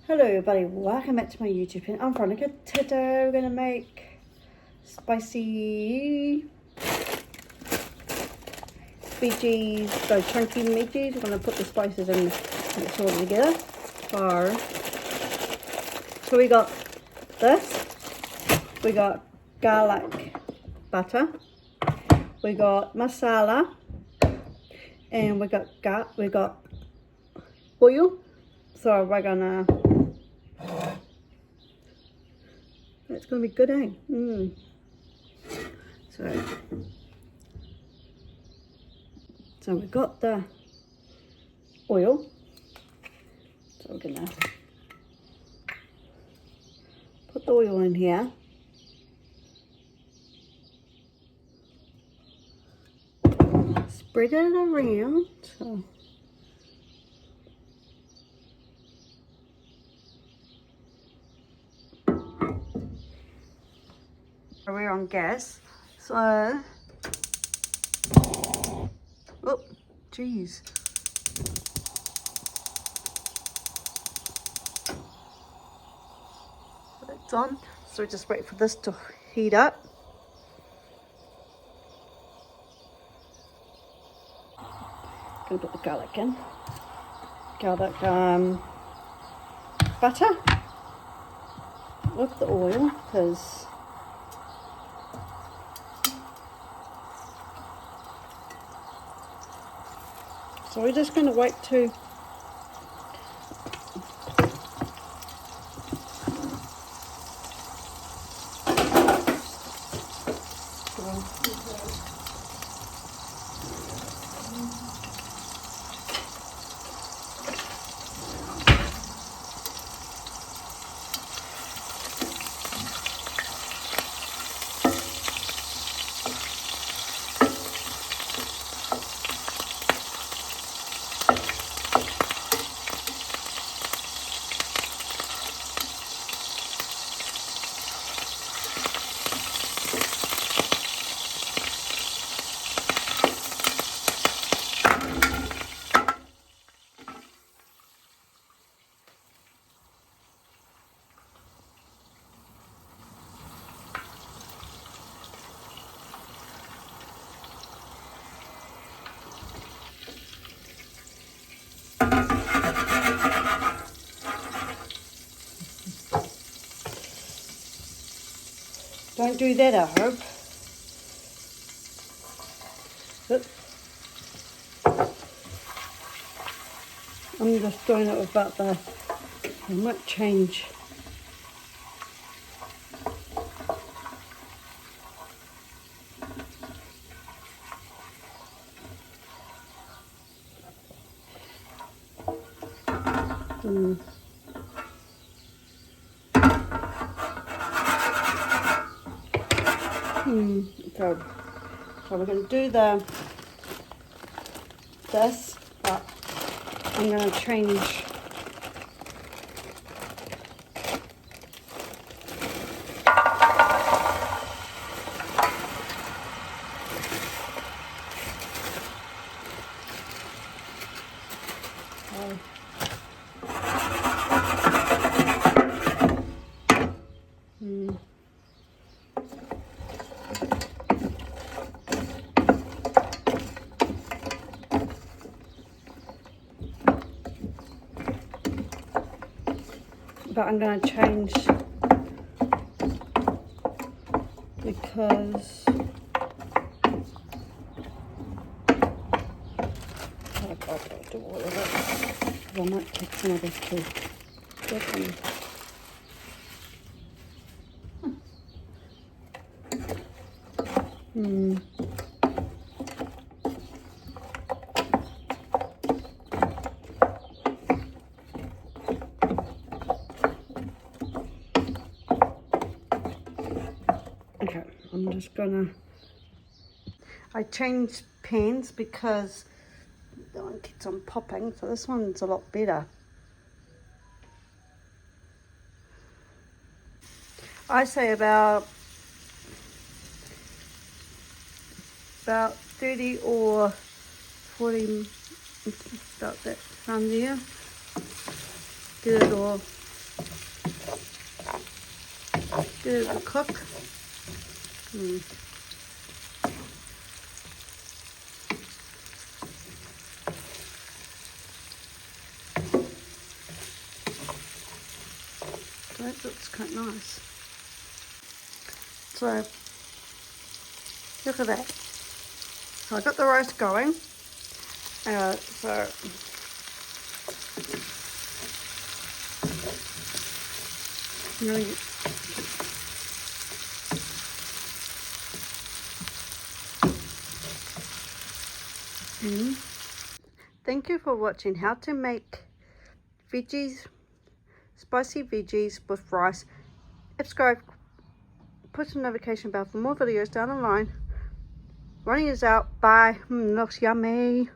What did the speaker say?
Hello everybody, welcome back to my YouTube channel. I'm Veronica. Today we're going to make spicy veggies, so chunky veggies. We're going to put the spices in, mix all together. So we got this, we got garlic butter, we got masala, and we got oil. So we're gonna, it's gonna be good, eh? So we got the oil. So we're gonna put the oil in here. Spread it around. So we're on gas, so oh geez, it's on, so just wait for this to heat up. Gonna put the garlic in, butter with the oil, because so we're just going to wait to don't do that, I hope. But I'm just doing it without the, I might change. So we're going to do this, but I'm going to change. But I'm going to change because I'll do all of it. I might take some of this too. Okay, I'm just gonna, I changed pans because that one keeps on popping, so this one's a lot better. I say about 30 or 40, start that from there, get it all Give it a cook. That looks quite nice. So, look at that. So I got the roast going. So you know, thank you for watching how to make veggies, spicy veggies with rice. Subscribe, put a notification bell for more videos down the line. Running is out. Bye. Looks yummy.